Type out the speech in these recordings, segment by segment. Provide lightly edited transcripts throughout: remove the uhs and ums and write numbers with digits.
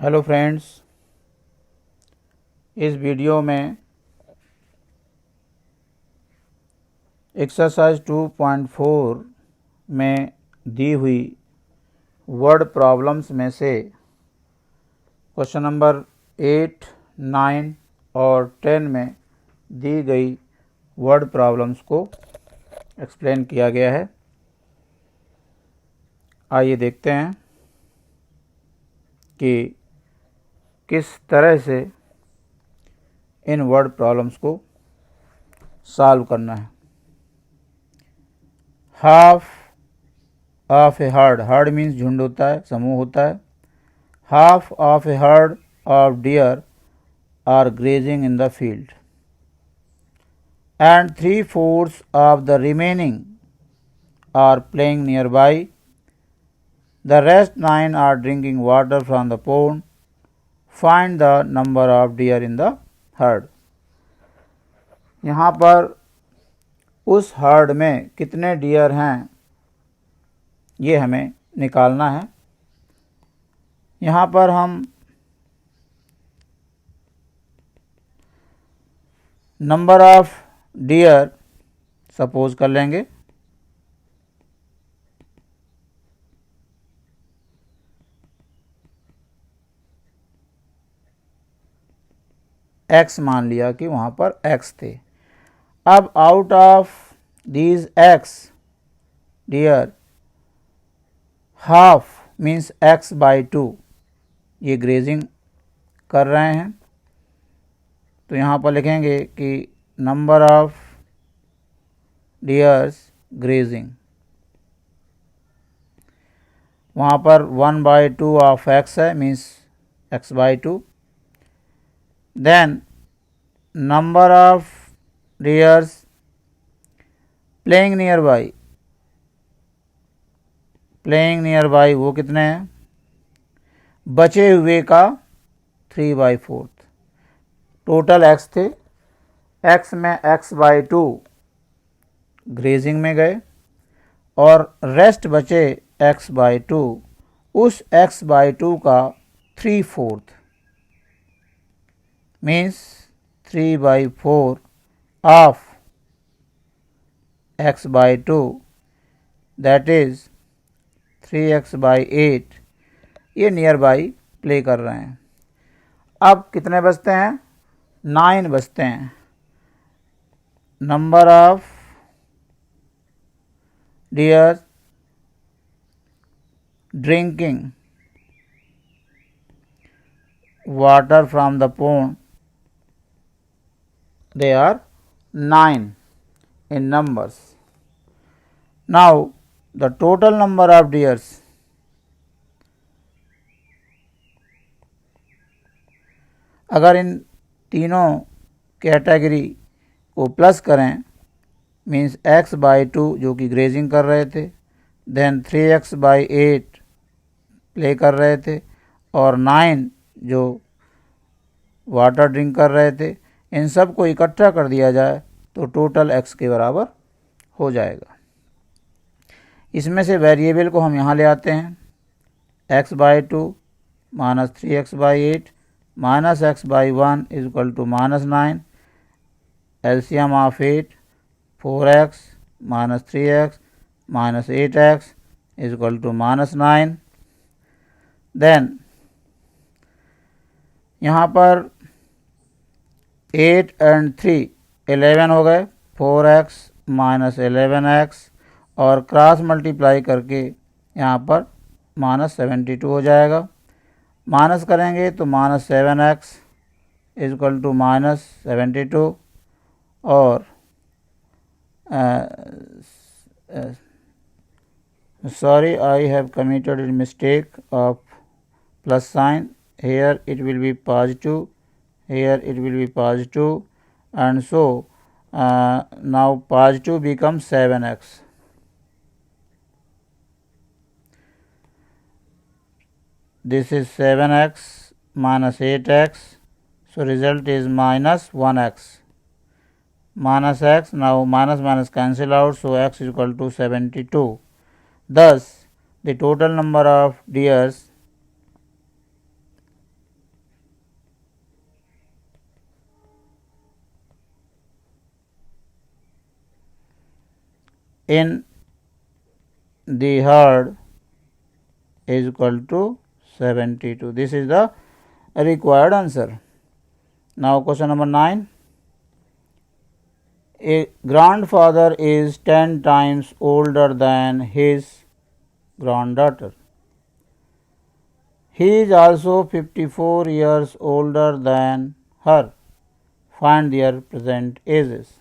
Hello friends, इस video में exercise 2.4 में दी हुई वर्ड प्रॉब्लम्स में से क्वेश्चन नंबर 8, 9 और 10 में दी गई वर्ड प्रॉब्लम्स को एक्सप्लेन किया गया है। आइए देखते हैं कि किस तरह से इन वर्ड प्रॉब्लम्स को सॉल्व करना है। Half of a herd, herd means झुंड होता है, समूह होता है। Half of a herd of deer are grazing in the field and 3/4 of the remaining are playing nearby. The rest 9 are drinking water from the pond. Find the number of deer in the herd. यहाँ पर उस heard में कितने dear हैं ये हमें निकालना है। यहाँ पर हम नंबर ऑफ डियर सपोज कर लेंगे। x मान लिया कि वहाँ पर x थे। अब out of these x deer half means x/2 ये ग्रेजिंग कर रहे हैं, तो यहाँ पर लिखेंगे कि नंबर ऑफ डियर्स ग्रेजिंग, वहाँ पर 1/2 ऑफ x है means x/2। Then number of deers playing nearby, वो कितने हैं? बचे हुए का 3/4। टोटल x थे, x में x/2 ग्रेजिंग में गए और रेस्ट बचे x/2, उस x/2 का 3/4 means 3/4 of x/2, that is 3x/8। ये नियर बाई प्ले कर रहे हैं। अब कितने बचते हैं? 9 बचते हैं। Number of dear drinking water from the pond, they are 9 in numbers. Now the total number of deers, अगर इन तीनों कैटेगरी को प्लस करें मीन्स x/2 जो कि ग्रेजिंग कर रहे थे, देन 3x/8 प्ले कर रहे थे और 9 जो वाटर ड्रिंक कर रहे थे, इन सब को इकट्ठा कर दिया जाए तो टोटल x के बराबर हो जाएगा। इसमें से वेरिएबल को हम यहाँ ले आते हैं, x/2 minus 3x/8 minus x/1 is equal to -9। LCM of 8 4x minus 3x minus 8x is equal to -9। Then यहाँ पर 8 and 3 11 हो गए, 4x माइनस 11x और क्रॉस मल्टीप्लाई करके यहाँ पर -72 हो जाएगा। माइनस करेंगे तो -7x इज इक्वल टू -72 और sorry, I have committed a mistake of plus sign. Here it will be positive, here it will be positive, and so now positive becomes 7x. This is 7x minus 8x, so result is minus 1x. Minus x, now minus minus cancel out, so x is equal to 72. Thus the total number of deers in the herd is equal to 72. This is the required answer. Now question number 9. A grandfather is 10 times older than his granddaughter. He is also 54 years older than her. Find their present ages.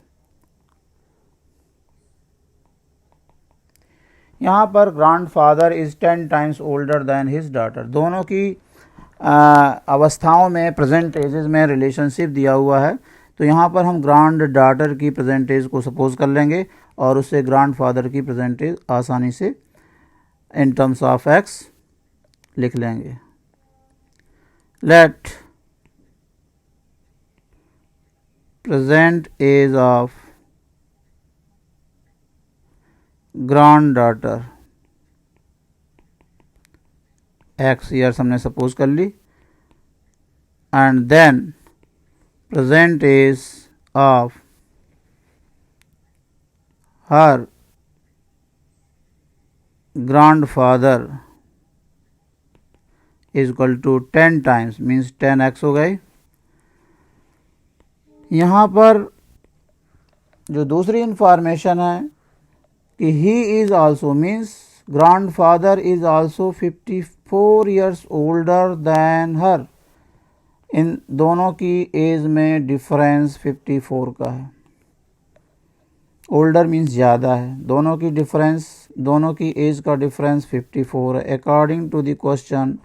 यहाँ पर grandfather is 10 times older than his daughter. दोनों की अवस्थाओं में present ages में relationship दिया हुआ है. तो यहाँ पर हम ग्रैंड डॉटर की प्रेजेंट एज को सपोज कर लेंगे और उससे ग्रैंडफादर की प्रेजेंट एज आसानी से इन टर्म्स ऑफ एक्स लिख लेंगे. Let present age of granddaughter x years हमने सपोज कर ली and then present age of her grandfather is equal to 10 times means 10x हो गई. यहाँ पर जो दूसरी इंफॉर्मेशन है कि he is also means grandfather is also 54 years older than her. इन दोनों की एज में डिफरेंस 54 का है. ओल्डर मीन्स ज़्यादा है. दोनों की एज का डिफरेंस 54 है. According to the question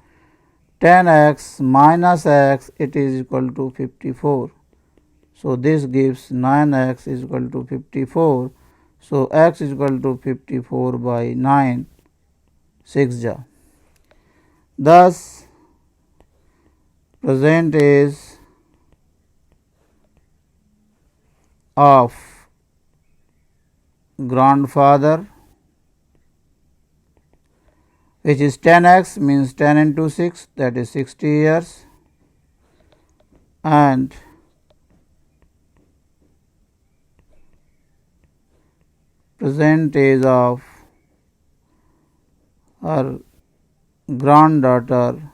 10x minus x it is equal to 54. So this gives 9x is equal to 54. So x is equal to 54 by 9, 6 ja. Thus present age of grandfather, which is 10x means 10 into 6, that is 60 years, and present age of her granddaughter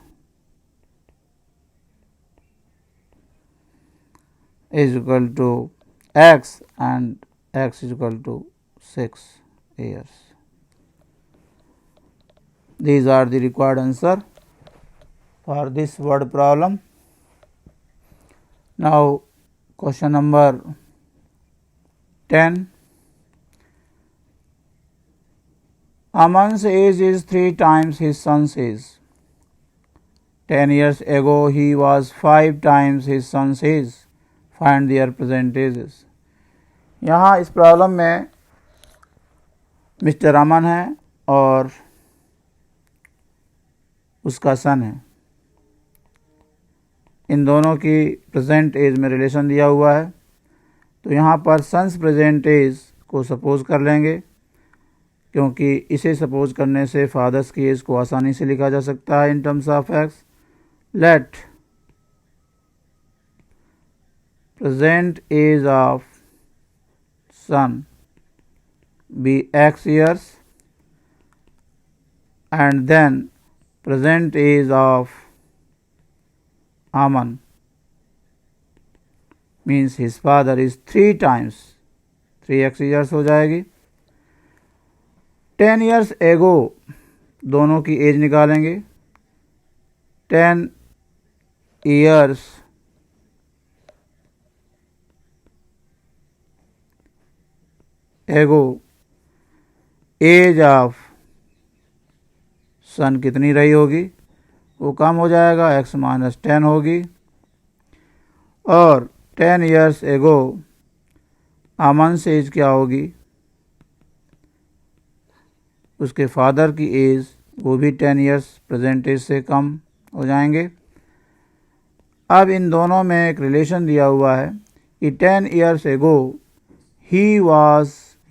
is equal to x, and x is equal to 6 years. These are the required answer for this word problem. Now question number 10. Aman's age is 3 times his son's age. 10 years ago he was 5 times his son's age. Find their present ages. यहाँ इस problem में mister अमन है और उसका सन है. इन दोनों की present as में रिलेशन दिया हुआ है. तो यहाँ पर सन्स प्रेजेंट एज को सपोज कर लेंगे, क्योंकि इसे सपोज करने से फादर्स की एज को आसानी से लिखा जा सकता है in terms of x. Let present age of son be x years and then present age of Aman means his father is 3 times 3x years हो जाएगी. 10 years ago दोनों की एज निकालेंगे. 10 years ago एज ऑफ सन कितनी रही होगी, वो कम हो जाएगा, x माइनस 10 होगी. और 10 years एगो अमन से एज क्या होगी, उसके फादर की एज वो भी 10 years प्रेजेंट एज से कम हो जाएंगे. अब इन दोनों में एक रिलेशन दिया हुआ है कि 10 years एगो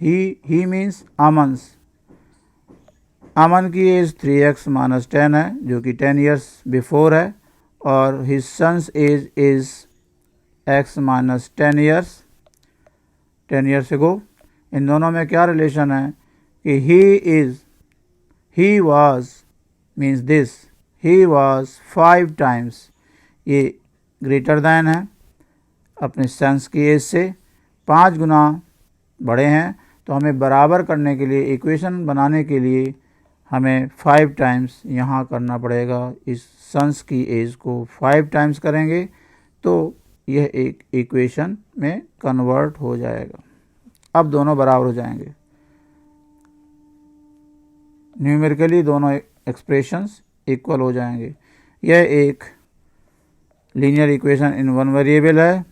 ही मीन्स अमन की एज 3x माइनस 10 है, जो कि 10 years बिफोर है, और his son's age is x minus 10 years एगो. इन दोनों में क्या रिलेशन है कि he was means this, he was 5 times, ये ग्रेटर दैन है अपने सन्स की एज से 5 गुना बड़े हैं। तो हमें बराबर करने के लिए, इक्वेशन बनाने के लिए हमें 5 टाइम्स यहाँ करना पड़ेगा। इस सन्स की एज को 5 टाइम्स करेंगे तो यह एक इक्वेशन में कन्वर्ट हो जाएगा। अब दोनों बराबर हो जाएंगे, न्यूमेरिकली दोनों एक्सप्रेशंस इक्वल हो जाएंगे। यह एक linear equation in one variable है।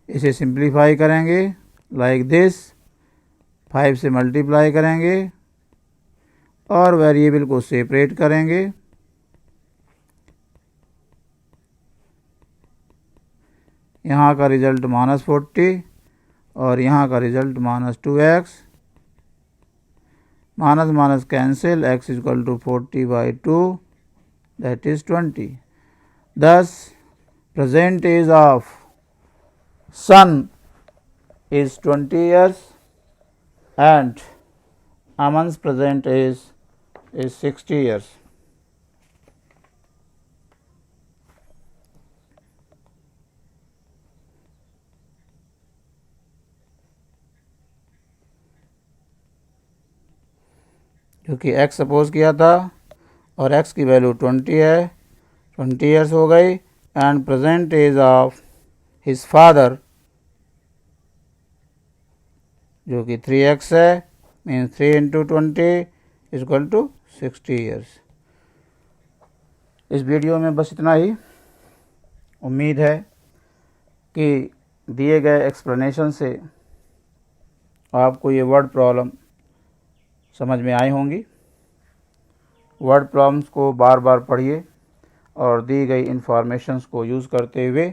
इसे सिंप्लीफाई करेंगे लाइक दिस, 5 से मल्टीप्लाई करेंगे और वेरिएबल को सेपरेट करेंगे। यहाँ का रिजल्ट -40 और यहाँ का result -2x, minus minus cancel, x equal to 40/2 that is 20। Thus present age of son is 20 years and Aman's present age is 60 years. क्योंकि x सपोज किया था और x की वैल्यू 20 है, 20 ईयर्स हो गई। And present age of his father जो कि 3x है, means 3 into 20 equal to 60 years. इस वीडियो में बस इतना ही। उम्मीद है कि दिए गए एक्सप्लेनेशन से आपको ये वर्ड प्रॉब्लम समझ में आई होंगी। वर्ड प्रॉब्लम्स को बार बार पढ़िए और दी गई इन्फॉर्मेशंस को यूज़ करते हुए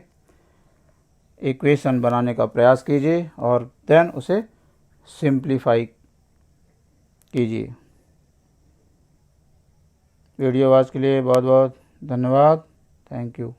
इक्वेशन बनाने का प्रयास कीजिए और देन उसे सिंप्लीफाई कीजिए। वीडियो वॉच के लिए बहुत बहुत धन्यवाद। Thank you.